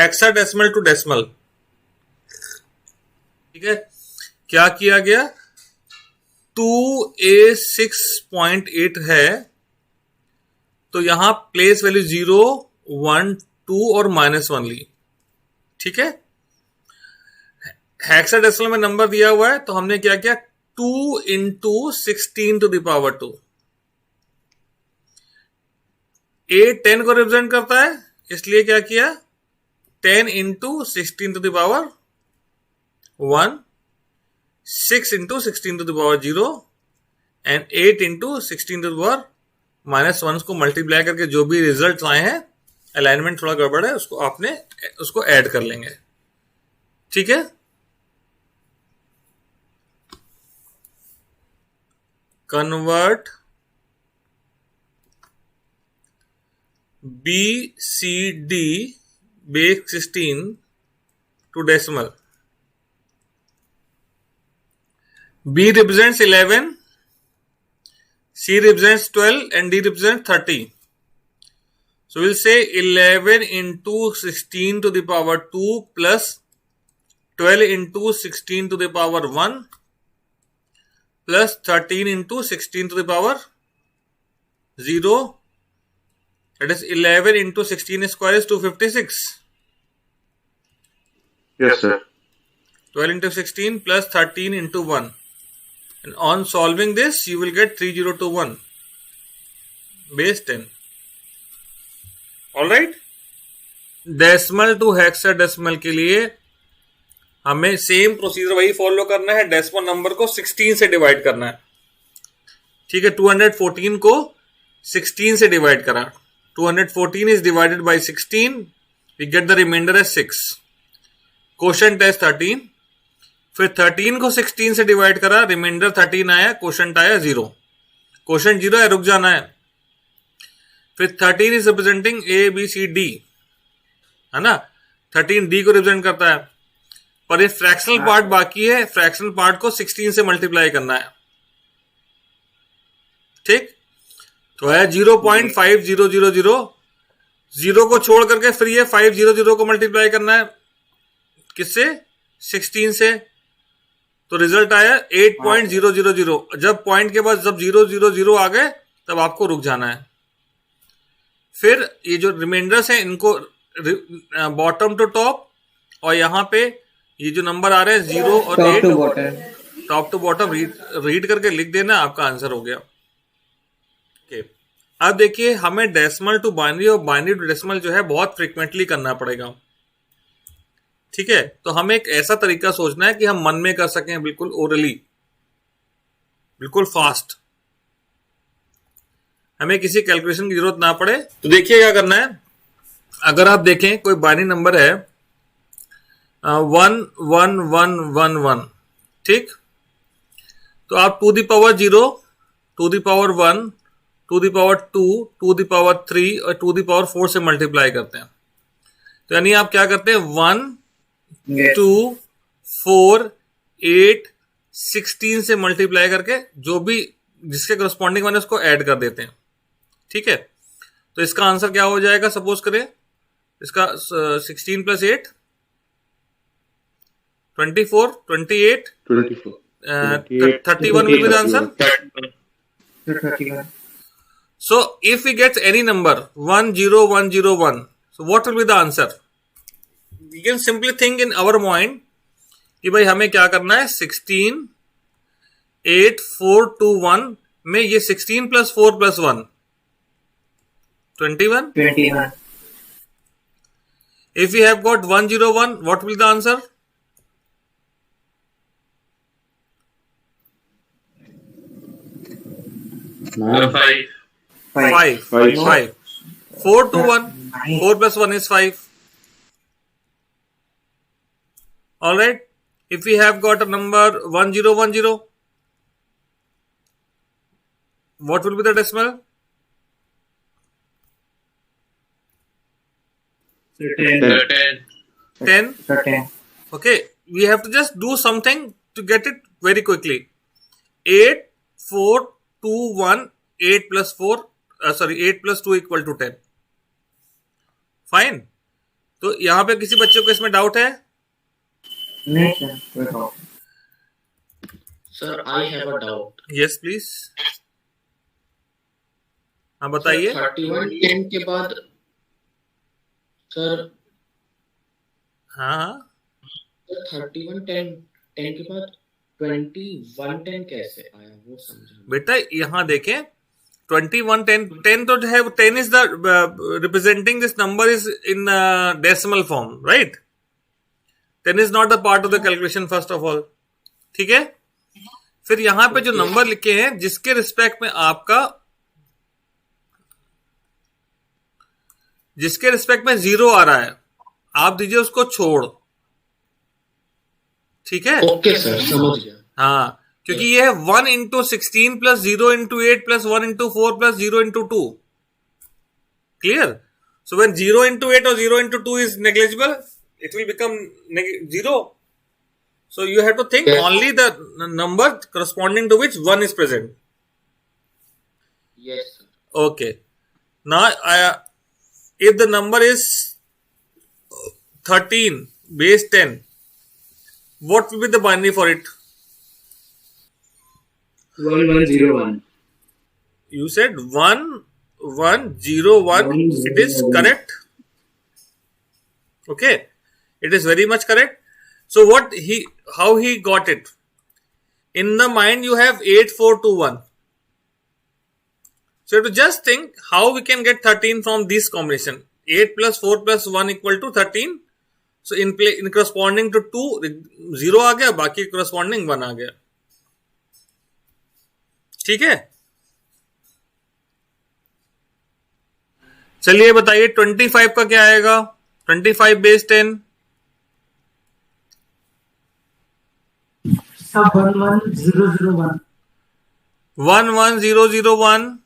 Hexadecimal to decimal, ठीक है, क्या किया गया, 2A6.8 है, तो यहां प्लेस वैल्यू 0, 1, 2 और -1 ली, ठीक है। हेक्साडेसिमल में नंबर दिया हुआ है, तो हमने क्या किया, 2 into 16 to the power 2। A 10 को रिप्रेजेंट करता है, इसलिए क्या किया, 10 into 16 to the power 1, 6 into 16 to the power 0 and 8 into 16 to the power -1 को मल्टीप्लाई करके जो भी रिजल्ट आए हैं, अलाइनमेंट थोड़ा गड़बड़ है, उसको आपने उसको ऐड कर लेंगे, ठीक है। Convert BCD base 16 to decimal. B represents 11, C represents 12 and D represents 30. So we'll say 11 into 16 to the power 2 plus 12 into 16 to the power 1 plus 13 into 16 to the power 0. That is 11 into 16 square is 256. Yes, sir. 12 into 16 plus 13 into 1. And on solving this, you will get 3021 base 10. Alright? Decimal to hexadecimal के लिए हमें same procedure वही follow करना है, decimal number को 16 से divide करना है, ठीक है। 214 को 16 से डिवाइड करा, 214 is divided by 16, we get the remainder as 6. Quotient है 13, फिर 13 को 16 से डिवाइड करा, रिमाइंडर 13 आया, क्वोशंट आया 0, क्वोशंट 0 है, रुक जाना है। फिर 13 इज रिप्रेजेंटिंग ABCD, है ना, 13 D को रिप्रेजेंट करता है, पर ये फ्रैक्शनल पार्ट बाकी है, फ्रैक्शनल पार्ट को 16 से मल्टीप्लाई करना है, ठीक। तो है 0.5000, 0 को छोड़ करके फिर ये 500 को मल्टीप्लाई करना है, किससे, 16 से, तो रिजल्ट आया 8.000। जब पॉइंट के बाद जब 000 आ गए तब आपको रुक जाना है। फिर ये जो रिमाइंडर्स हैं इनको बॉटम टू टॉप, और यहां पे ये जो नंबर आ रहे हैं 0 और 8 टॉप टू बॉटम रीड करके लिख देना, आपका आंसर हो गया। अब देखिए, हमें डेसिमल टू बाइनरी और बाइनरी टू डेसिमल जो है बहुत फ्रीक्वेंटली करना पड़ेगा, ठीक है। तो हमें एक ऐसा तरीका सोचना है कि हम मन में कर सकें, बिल्कुल ओरली, बिल्कुल फास्ट, हमें किसी कैलकुलेशन की जरूरत ना पड़े। तो देखिए क्या करना है, अगर आप देखें कोई बाइनरी नंबर है 11111, ठीक, तो आप to the power 0, to the power 1, to the power 2, to the power 3 और टू द पावर 4 से मल्टीप्लाई करते हैं। तो यानी आप क्या करते हैं, 1, 2, 4, 8, 16 से मल्टीप्लाई करके जो भी जिसके करस्पॉन्डिंग मैंने उसको ऐड कर देते हैं, ठीक है। तो इसका आंसर क्या हो जाएगा, सपोज करें इसका 16 plus 8 24, 28, 31 will be the answer. So if we get any number 10101, so what will be the answer? We can simply think in our mind कि भाई हमें क्या करना है, 16, 8, 4, 2, 1 में ये 16 plus 4 plus 1 21. If we have got 101, what will be the answer? Five. 4 to 1. 4 plus 1 is 5. Alright. If we have got a number 1010, what will be the decimal? 10. Okay. We have to just do something to get it very quickly. 8, 4, 2, 1, 8 plus 4, 8 plus 2 equal to 10. Fine. तो यहाँ पे किसी बच्चे को इसमें doubt है? नहीं sir, कोई डाउट नहीं। Sir I have a doubt. Yes please, हाँ बताइए। 3110 के बाद सर, हाँ हाँ, 3110 के बाद 2110 कैसे आया वो समझा। बेटा यहाँ देखें 2110, 10 तो है, 10 is the representing this number is in decimal form, right? 10 is not the part of the calculation first of all, ठीक है। फिर यहाँ पे जो नंबर लिखे हैं जिसके रिस्पेक्ट में आपका, जिसके रिस्पेक्ट में 0 आ रहा है, आप दीजिए उसको छोड़, ठीक है। ओके सर, समझ गया। हाँ, क्योंकि ये है 1 into 16 plus 0 into 8 plus 1 into 4 plus 0 into 2, clear. So when 0 into 8 और 0 into 2 is negligible, it will become 0. So you have to think only the number corresponding to which 1 is present. Yes sir. Okay. Now if the number is 13 base 10, what will be the binary for it? 1101. You said 1101. It is correct. Okay, it is very much correct. So how he got it? In the mind you have 8421. So you have to just think how we can get 13 from this combination. 8 plus 4 plus 1 equal to 13. So in corresponding to 2, 0 आ गया, बाकी corresponding 1 आ गया, ठीक है। चलिए बताइए 25 का क्या आएगा? 25 बेस 10 सब 11001. 11001,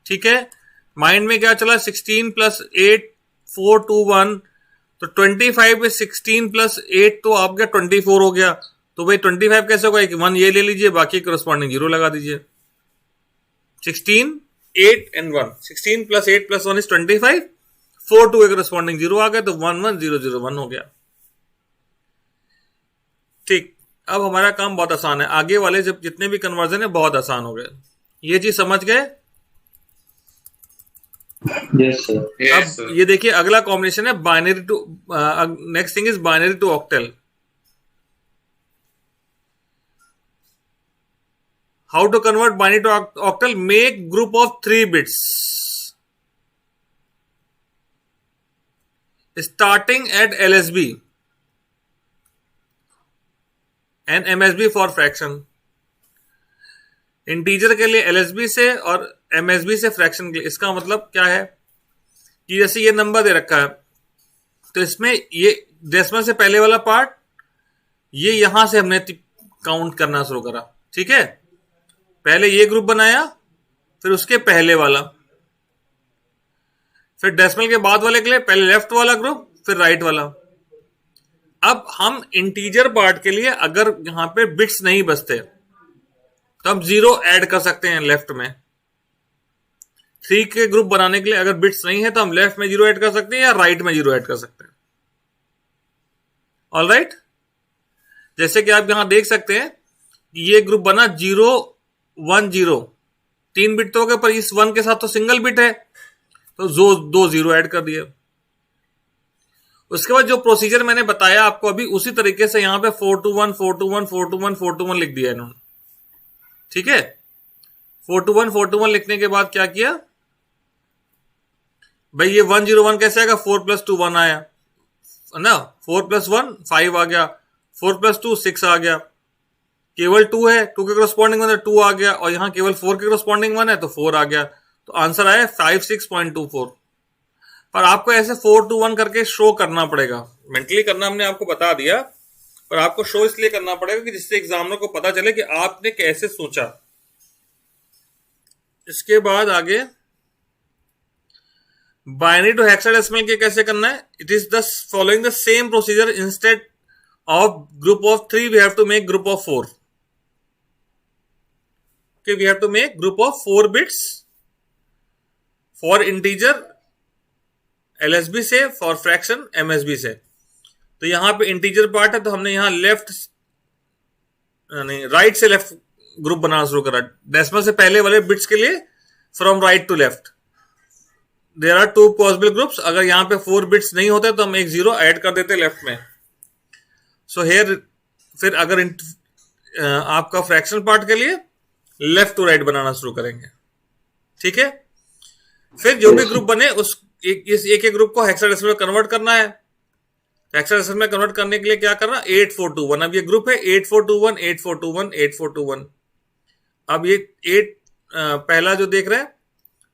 ठीक है। माइंड में क्या चला? 16 प्लस 8 421, तो 25 में 16 प्लस 8 तो आप गया 24 हो गया। तो भाई 25 कैसे होगा? 1 ये ले लीजिए, बाकी करस्पॉन्डिंग 0 लगा दीजिए। 16 8 and 1, 16 plus 8 plus 1 is 25, 4 2 corresponding 0 आ गया, तो 11001 हो गया, ठीक। अब हमारा काम बहुत आसान है, आगे वाले जब जितने भी कन्वर्जन है बहुत आसान हो गए। ये चीज समझ गए? Yes sir. अब ये देखिए अगला कॉम्बिनेशन है binary to, next thing is binary to octal. How to convert binary to octal? Make group of 3 bits starting at LSB and MSB for fraction. Integer के लिए LSB से और MSB से फ्रैक्शन के लिए। इसका मतलब क्या है कि जैसे ये नंबर दे रखा है, तो इसमें ये डेसिमल से पहले वाला पार्ट, ये यहां से हमने काउंट करना शुरू करा, ठीक है। पहले ये ग्रुप बनाया, फिर उसके पहले वाला, फिर डेसिमल के बाद वाले के लिए पहले लेफ्ट वाला ग्रुप, फिर राइट वाला। अब हम इंटीजर पार्ट के लिए अगर यहां पे बिट्स नहीं बचते तो हम 0 ऐड कर सकते हैं लेफ्ट में। 3 के ग्रुप बनाने के लिए अगर बिट्स नहीं है तो हम लेफ्ट में 0 ऐड कर सकते हैं या राइट में 0 ऐड कर सकते हैं। ऑल राइट, जैसे कि आप यहां देख सकते हैं ये ग्रुप बना 0 1 0, 3 बिट तो हो गए, पर इस 1 के साथ तो सिंगल बिट है, तो 2 0 ऐड कर दिए। उसके बाद जो प्रोसीजर मैंने बताया आपको अभी, उसी तरीके से यहां पे 421 421 421 421 लिख दिया इन्होंने, ठीक है। 421 421 लिखने के बाद क्या किया भाई, ये 101 कैसे आएगा? 4 प्लस 2 1 आया ना, 4 प्लस 1 5 आ गया, 4 प्लस 2 6 आ गया, केवल 2 है, 2 के करस्पॉन्डिंग 1 है, 2 आ गया, और यहां केवल 4 के करस्पॉन्डिंग 1 है तो 4 आ गया, तो आंसर आया 56.24। पर आपको ऐसे 4 to 1 करके शो करना पड़ेगा, मेंटली करना हमने आपको बता दिया, पर आपको शो इसलिए करना पड़ेगा कि जिससे एग्जामिनर को पता चले कि आपने कैसे सोचा। इसके बाद आगे बाइनरी टू हेक्साडेसिमल के कैसे करना है? It is the following the same procedure, instead of group of 3 we have to make group of 4। Okay, we have to make group of 4 bits for integer LSB से, for fraction MSB से। तो यहां पे integer part है तो हमने यहां left नहीं राइट से लेफ्ट ग्रुप बनाना शुरू करा। डेसिमल से पहले वाले बिट्स के लिए from right to left there are 2 possible groups. अगर यहां पे 4 बिट्स नहीं होते तो हम एक 0 ऐड कर देते लेफ्ट में। सो हेयर फिर अगर आपका फ्रैक्शन पार्ट के लिए लेफ्ट टू राइट बनाना शुरू करेंगे, ठीक है। फिर जो भी ग्रुप बने उस एक ग्रुप को हेक्साडेसिमल में कन्वर्ट करना है। हेक्साडेसिमल में कन्वर्ट करने के लिए क्या करना, 8421। अब ये ग्रुप है 8421 8421 8421। अब ये 8 पहला जो देख रहे हैं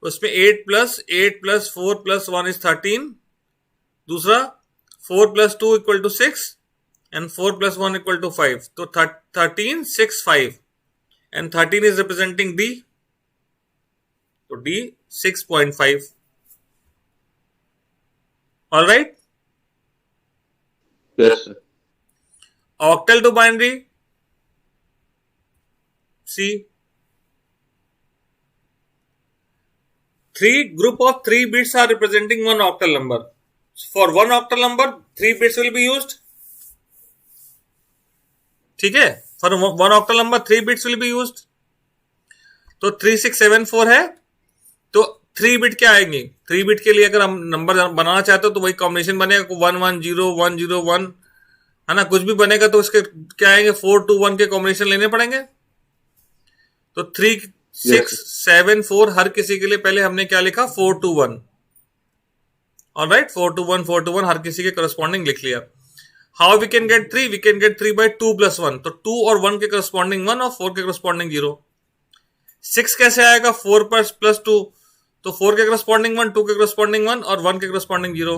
उसमें 8 + 4 + 1 is 13। दूसरा 4 + 2 = 6 and 4 + 1 = 5। तो 13 6 5 and 13 is representing D। तो D 6.5। All right? Yes, sir. Octal to binary C। Group of 3 bits are representing one octal number. For one octal number 3 bits will be used, ठीक है। For one octal number 3 bits will be used। तो 3674 है तो 3 bit क्या आएंगी, 3 bit के लिए अगर हम नंबर बनाना चाहते हो तो वही कॉम्बिनेशन बनेगा 110 है ना। कुछ भी बनेगा तो उसके क्या आएंगे 421 के कॉम्बिनेशन लेने पड़ेंगे। तो 3674 हर किसी के लिए पहले हमने क्या लिखा 421। ऑलराइट, 421 हर किसी के करस्पॉन्डिंग लिख लिया। How we can get 3, we can get 3 by 2 + 1। तो 2 और 1 के करस्पॉन्डिंग 1 और 4 के करस्पॉन्डिंग 0। 6 कैसे आएगा 4 + 2। तो 4 के करस्पॉन्डिंग 1, 2 के करस्पॉन्डिंग 1 और 1 के करस्पॉन्डिंग 0।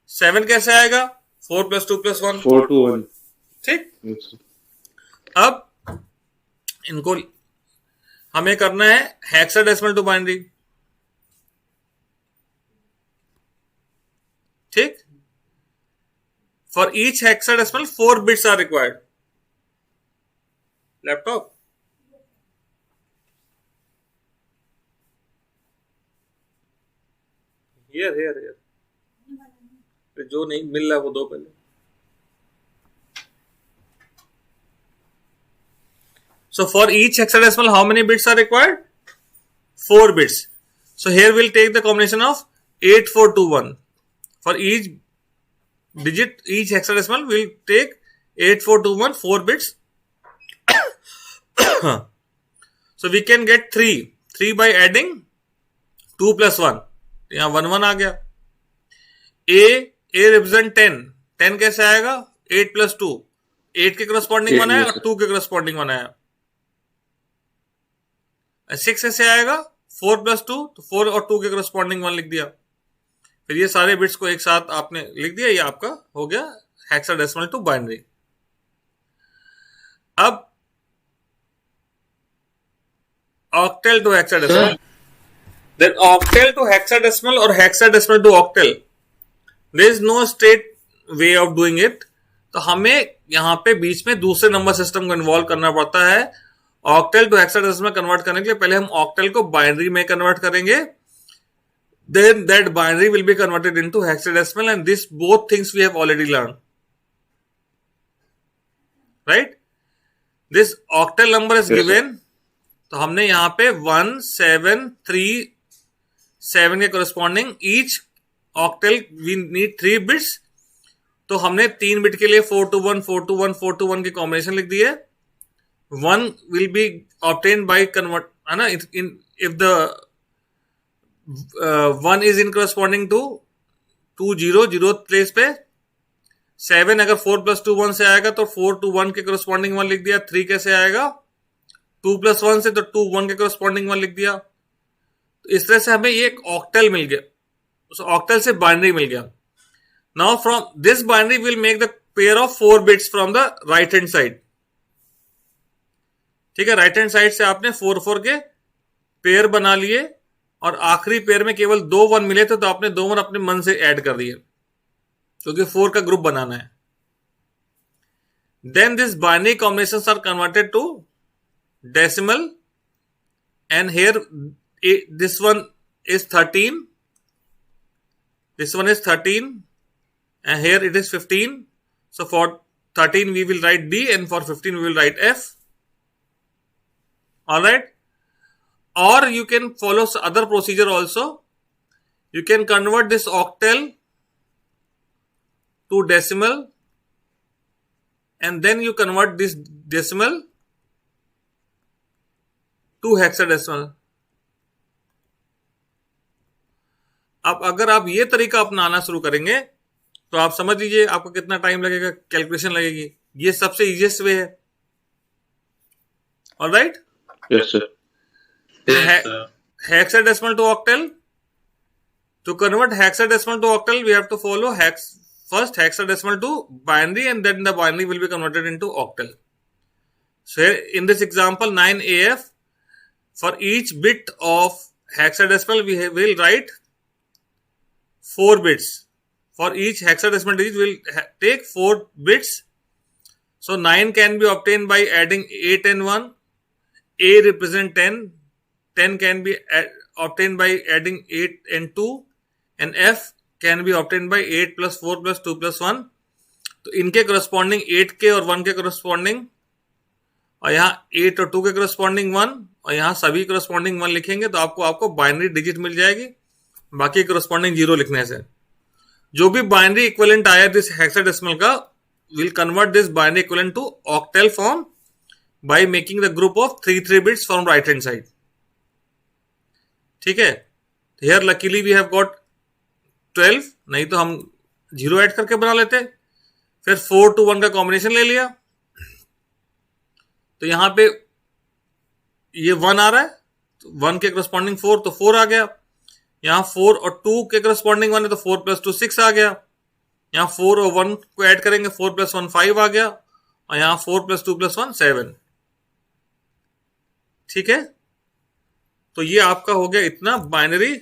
7 कैसे आएगा 4 + 2 + 1 4 to 1। ठीक। Yes, sir. अब इनको हमें करना है हेक्साडेसिमल टू बाइनरी, ठीक। For each hexadecimal 4 bits are required. Laptop here जो नहीं मिल रहा वो दो पहले। So for each hexadecimal, how many bits are required? 4 bits. So here we'll take the combination of 8421. For each digit, each hexadecimal, we'll take 8421, 4 bits. So we can get 3 by adding 2 + 1. यहाँ 1 आ गया। A represent 10। 10 कैसे आएगा 8 + 2। 8 के corresponding 1 आया और 2 के corresponding 1 आया। 6 ऐसे आएगा 4 + 2। तो 4 और 2 के करस्पॉन्डिंग 1 लिख दिया। फिर ये सारे बिट्स को एक साथ आपने लिख दिया, ये आपका हो गया हेक्साडेसिमल टू बाइनरी। अब octal to hexadecimal, then octal to hexadecimal और hexadecimal to octal, there is no straight way of doing it. तो हमें यहां पे बीच में दूसरे नंबर सिस्टम को इन्वॉल्व करना पड़ता है। ऑक्टल टू हेक्साडेसिमल में कन्वर्ट करने के लिए पहले हम ऑक्टल को बाइनरी में कन्वर्ट करेंगे, then that binary will be converted into hexadecimal, and this both things we have already learned, right? This octal number is given, तो हमने यहां पे 1 7 3 7 के corresponding each octal we need 3 bits। तो हमने 3 बिट के लिए 421 421 421 के कॉम्बिनेशन लिख दिए। 1 will be obtained by convert, है ना। if the 1 is in corresponding to 2 0 place पे। 7 अगर 4 + 2 1 से आएगा तो 4 to 1 के करस्पॉन्डिंग 1 लिख दिया। 3 कैसे आएगा 2 + 1 से, तो 2 1 के करस्पॉन्डिंग 1 लिख दिया। तो इस तरह से हमें ये एक ऑक्टल मिल गया, उस ऑक्टल से बाइनरी मिल गया। Now from this binary will make the pair of 4 bits from the right hand side, ठीक है। राइट हैंड साइड से आपने 4 4 के पेयर बना लिए और आखिरी पेयर में केवल 2 1 मिले थे, तो आपने 2 1 अपने मन से ऐड कर दिए क्योंकि 4 का ग्रुप बनाना है। Then this binary combinations are converted to decimal, and here this one is 13 This one is 13 and here it is 15. So for 13 we will write D and for 15 we will write F. Alright. Or you can follow other procedure also. You can convert this octal to decimal and then you convert this decimal to hexadecimal. अब अगर आप ये तरीका अपनाना शुरू करेंगे तो आप समझ लीजिए आपको कितना टाइम लगेगा, कैलकुलेशन लगेगी. ये सबसे इजीएस्ट वे है. Alright. Yes sir. Hexadecimal to octal. To convert hexadecimal to octal, we have to follow first hexadecimal to binary and then the binary will be converted into octal. So here in this example 9AF, for each bit of hexadecimal we will write 4 bits. For each hexadecimal digit we will take 4 bits. So 9 can be obtained by adding 8 and 1. A represent 10. 10 can be obtained by adding 8 and 2. And F can be obtained by 8 plus 4 plus 2 plus 1. तो इनके corresponding 8 के और 1 के corresponding और यहाँ 8 और 2 के corresponding 1 और यहाँ सभी करस्पॉन्डिंग 1 लिखेंगे तो आपको बाइनरी डिजिट मिल जाएगी. बाकी करस्पॉन्डिंग 0 लिखने से जो भी बाइनरी इक्विवेलेंट आया दिस हेक्साडेसिमल का will convert this binary equivalent to octal form by making the group of 3 bits from right hand side. ठीक है. Here luckily we have got 12, नहीं तो हम 0 ऐड करके बना लेते. फिर 4 to 1 का कॉम्बिनेशन ले लिया तो यहां पे ये 1 आ रहा है तो 1 के करस्पॉन्डिंग 4 तो 4 आ गया. यहां 4 और 2 के करस्पॉन्डिंग 1 है तो 4 प्लस 2 6 आ गया. यहां 4 और 1 को ऐड करेंगे 4 प्लस 1 5 आ गया और यहां 4 प्लस 2 प्लस 1 7. ठीक है. तो ये आपका हो गया इतना बाइनरी